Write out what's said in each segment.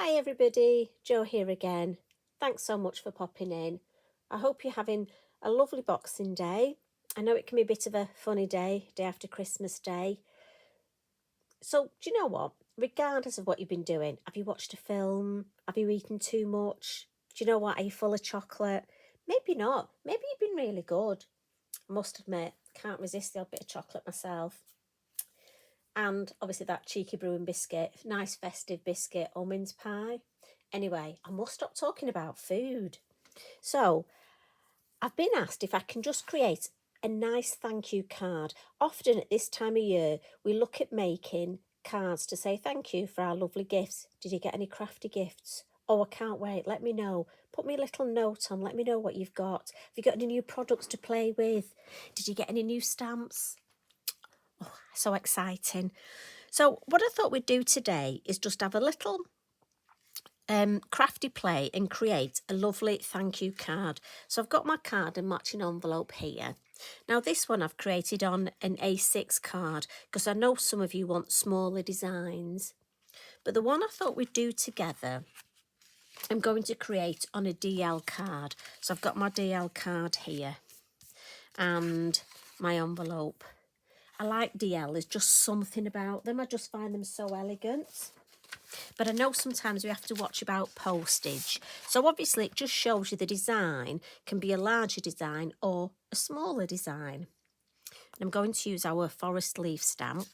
Hi everybody, Jo here again. Thanks so much for popping in. I hope you're having a lovely Boxing Day. I know it can be a bit of a funny day after Christmas Day. So do you know what? Regardless of what you've been doing, have you watched a film? Have you eaten too much? Do you know what? Are you full of chocolate? Maybe not. Maybe you've been really good. I must admit, can't resist the odd bit of chocolate myself. And obviously that cheeky brewing biscuit, nice festive biscuit or mince pie. Anyway, I must stop talking about food. So I've been asked if I can just create a nice thank you card. Often at this time of year, we look at making cards to say thank you for our lovely gifts. Did you get any crafty gifts? Oh, I can't wait. Let me know. Put me a little note on. Let me know what you've got. Have you got any new products to play with? Did you get any new stamps? Oh, so exciting. So what I thought we'd do today is just have a little crafty play and create a lovely thank you card. So I've got my card and matching envelope here. Now this one I've created on an A6 card because I know some of you want smaller designs. But the one I thought we'd do together, I'm going to create on a DL card. So I've got my DL card here and my envelope. I like DL, there's just something about them. I just find them so elegant. But I know sometimes we have to watch about postage. So obviously it just shows you the design can be a larger design or a smaller design. And I'm going to use our forest leaf stamp.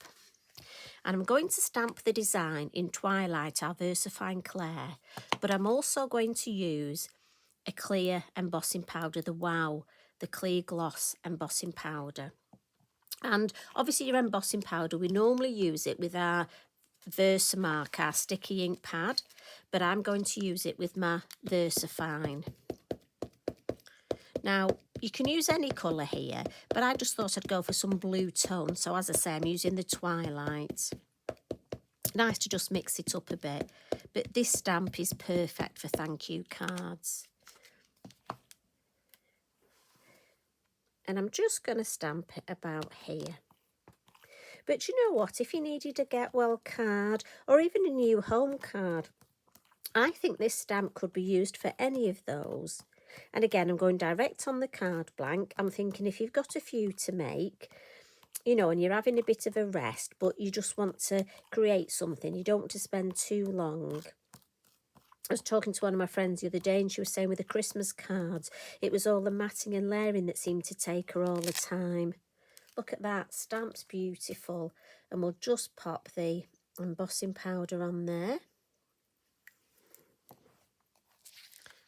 And I'm going to stamp the design in Twilight, our Versafine Claire. But I'm also going to use a clear embossing powder, the clear gloss embossing powder. And obviously your embossing powder, we normally use it with our Versamark, our sticky ink pad, but I'm going to use it with my Versafine. Now, you can use any colour here, but I just thought I'd go for some blue tone. So as I say, I'm using the Twilight. Nice to just mix it up a bit, but this stamp is perfect for thank you cards. And I'm just going to stamp it about here. But you know what, if you needed a get well card or even a new home card, I think this stamp could be used for any of those. And again, I'm going direct on the card blank. I'm thinking if you've got a few to make, you know, and you're having a bit of a rest, but you just want to create something, you don't want to spend too long. I was talking to one of my friends the other day and she was saying with the Christmas cards, it was all the matting and layering that seemed to take her all the time. Look at that, stamp's beautiful. And we'll just pop the embossing powder on there.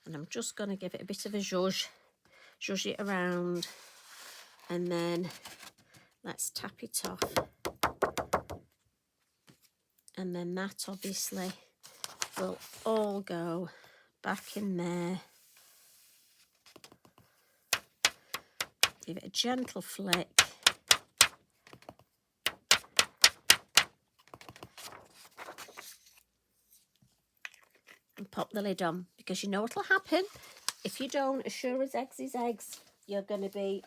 And I'm just going to give it a bit of a zhuzh it around. And then let's tap it off. And then that obviously will all go back in there. Give it a gentle flick. And pop the lid on, because you know what'll happen. If you don't, as sure as eggs is eggs, you're going to be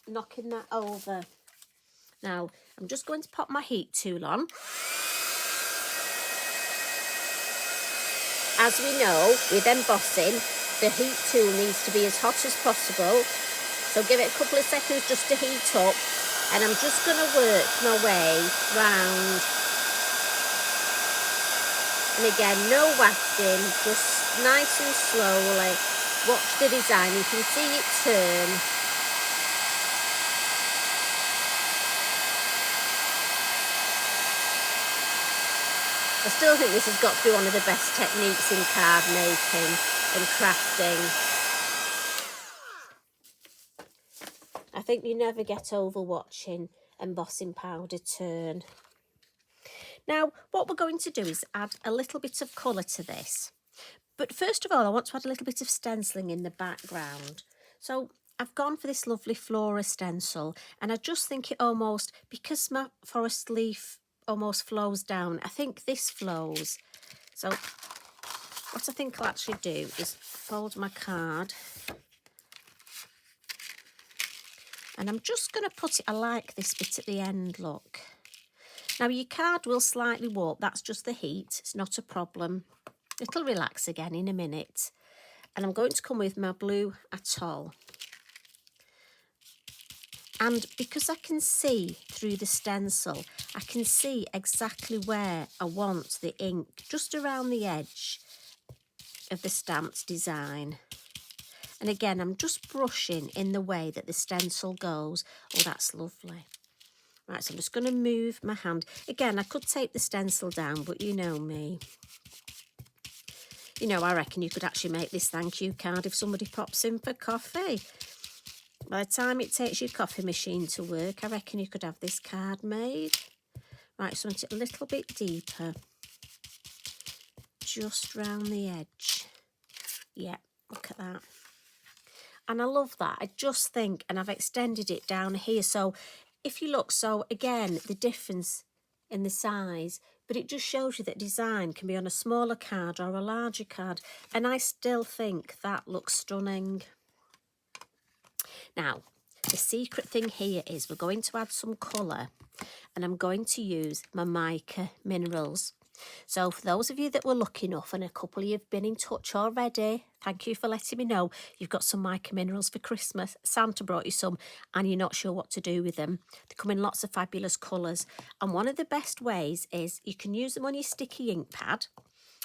knocking that over. Now, I'm just going to pop my heat tool on. As we know, with embossing, the heat tool needs to be as hot as possible. So give it a couple of seconds just to heat up. And I'm just going to work my way round. And again, no wafting, just nice and slowly. Watch the design, you can see it turn. I still think this has got to be one of the best techniques in card making and crafting. I think you never get over watching embossing powder turn. Now, what we're going to do is add a little bit of colour to this. But first of all, I want to add a little bit of stenciling in the background. So I've gone for this lovely flora stencil, and I just think it almost, because my forest leaf almost flows down, I think this flows. So what I think I'll actually do is fold my card. And I'm just going to put it, I like this bit at the end, look. Now your card will slightly warp, that's just the heat, it's not a problem. It'll relax again in a minute. And I'm going to come with my blue atoll. And because I can see through the stencil, I can see exactly where I want the ink, just around the edge of the stamped design. And again, I'm just brushing in the way that the stencil goes. Oh, that's lovely. Right, so I'm just going to move my hand. Again, I could take the stencil down, but you know me. You know, I reckon you could actually make this thank you card if somebody pops in for coffee. By the time it takes your coffee machine to work, I reckon you could have this card made. Right, so I want it a little bit deeper. Just round the edge. Yeah, look at that. And I love that. I just think, and I've extended it down here. So if you look, so again, the difference in the size, but it just shows you that design can be on a smaller card or a larger card. And I still think that looks stunning. Now, the secret thing here is we're going to add some colour, and I'm going to use my Mica Minerals. So for those of you that were lucky enough, and a couple of you have been in touch already, thank you for letting me know you've got some Mica Minerals for Christmas. Santa brought you some and you're not sure what to do with them. They come in lots of fabulous colours. And one of the best ways is you can use them on your sticky ink pad,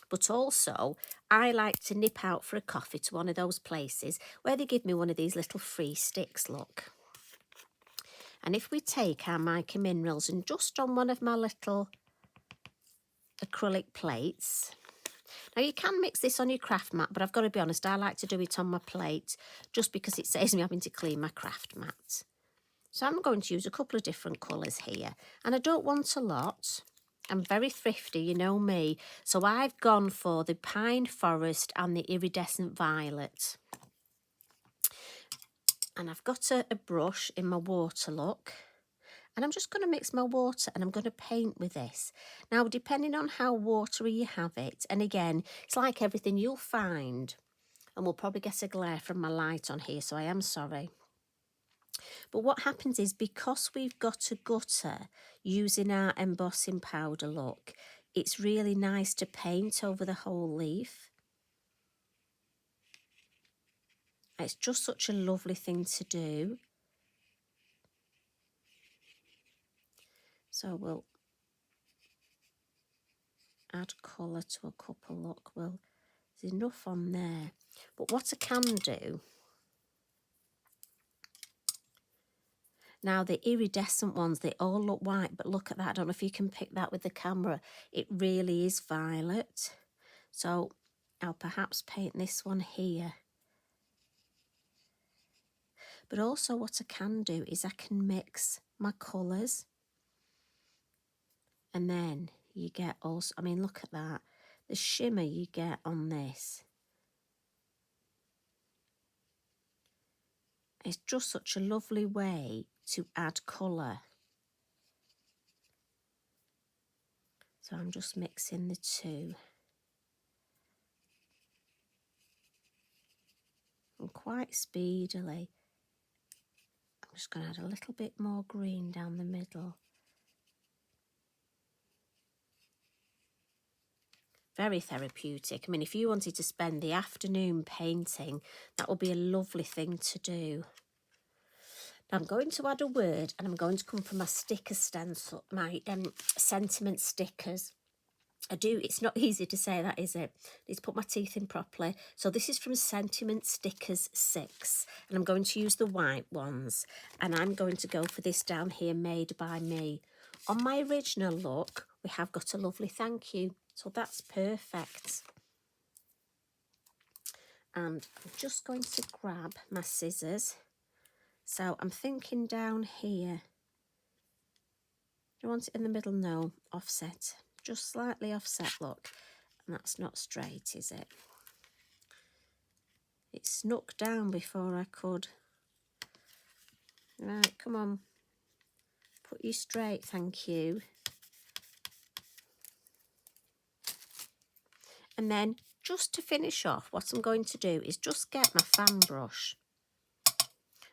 but also I like to nip out for a coffee to one of those places where they give me one of these little free sticks, look. And if we take our Mica Minerals and just on one of my little acrylic plates. Now you can mix this on your craft mat, but I've got to be honest, I like to do it on my plate just because it saves me having to clean my craft mat. So I'm going to use a couple of different colours here, and I don't want a lot. I'm very thrifty, you know me, so I've gone for the Pine Forest and the Iridescent Violet. And I've got a brush in my water, look. And I'm just going to mix my water and I'm going to paint with this. Now, depending on how watery you have it, and again, it's like everything you'll find, and we'll probably get a glare from my light on here, so I am sorry. But what happens is because we've got a gutter using our embossing powder, look, it's really nice to paint over the whole leaf. It's just such a lovely thing to do. So we'll add colour to a couple, look, well, there's enough on there. But what I can do, now the iridescent ones, they all look white, but look at that, I don't know if you can pick that with the camera, it really is violet. So I'll perhaps paint this one here. But also what I can do is I can mix my colours. And then you get also, I mean, look at that. The shimmer you get on this. It's just such a lovely way to add colour. So I'm just mixing the two. And quite speedily. I'm just going to add a little bit more green down the middle. Very therapeutic. I mean, if you wanted to spend the afternoon painting, that would be a lovely thing to do. Now I'm going to add a word, and I'm going to come from my sticker stencil, my sentiment stickers. It's not easy to say that, is it? I need to put my teeth in properly. So this is from Sentiment Stickers 6, and I'm going to use the white ones, and I'm going to go for this down here, Made by Me. On my original look, we have got a lovely thank you, so that's perfect. And I'm just going to grab my scissors. So I'm thinking down here. Do you want it in the middle? No, offset. Just slightly offset, look. And that's not straight, is it? It snuck down before I could. Right, come on. Put you straight, thank you. And then, just to finish off, what I'm going to do is just get my fan brush.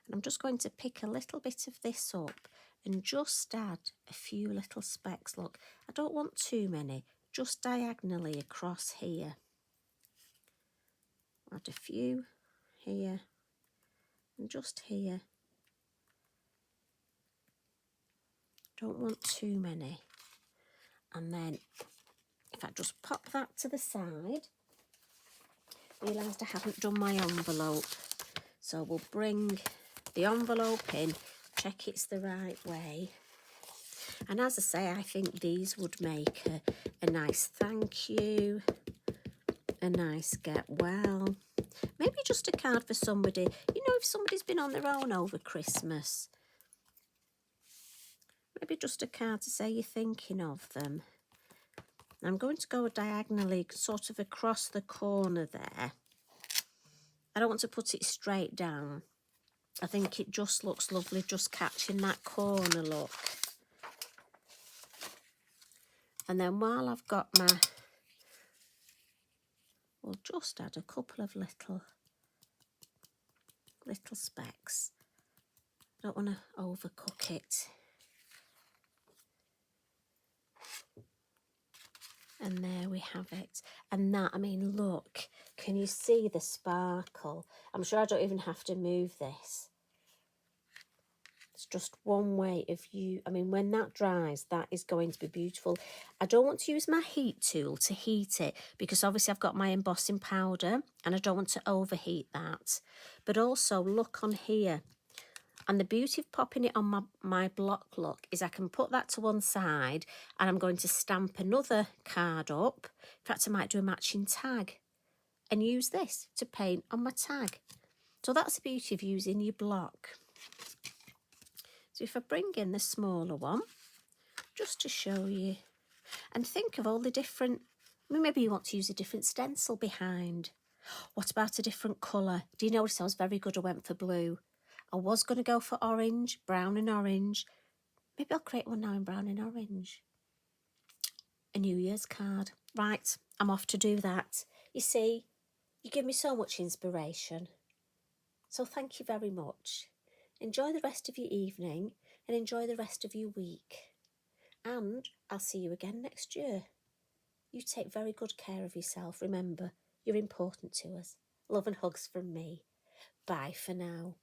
And I'm just going to pick a little bit of this up and just add a few little specks. Look, I don't want too many, just diagonally across here. Add a few here and just here. Don't want too many. And then if I just pop that to the side, realised I haven't done my envelope. So we'll bring the envelope in, check it's the right way. And as I say, I think these would make a nice thank you, a nice get well. Maybe just a card for somebody. You know, if somebody's been on their own over Christmas, maybe just a card to say you're thinking of them. I'm going to go diagonally, sort of across the corner there. I don't want to put it straight down. I think it just looks lovely, just catching that corner look. And then while I've got my, we'll just add a couple of little specks. I don't want to overcook it. And there we have it. And that, I mean, look, can you see the sparkle? I'm sure I don't even have to move this. It's just one way of you. I mean, when that dries, that is going to be beautiful. I don't want to use my heat tool to heat it because obviously I've got my embossing powder and I don't want to overheat that. But also look on here. And the beauty of popping it on my block look is I can put that to one side and I'm going to stamp another card up. In fact, I might do a matching tag and use this to paint on my tag. So that's the beauty of using your block. So if I bring in the smaller one, just to show you, and think of all the different, I mean, maybe you want to use a different stencil behind. What about a different colour? Do you notice I was very good, I went for blue. I was going to go for orange, brown and orange. Maybe I'll create one now in brown and orange. A New Year's card. Right, I'm off to do that. You see, you give me so much inspiration. So thank you very much. Enjoy the rest of your evening and enjoy the rest of your week. And I'll see you again next year. You take very good care of yourself. Remember, you're important to us. Love and hugs from me. Bye for now.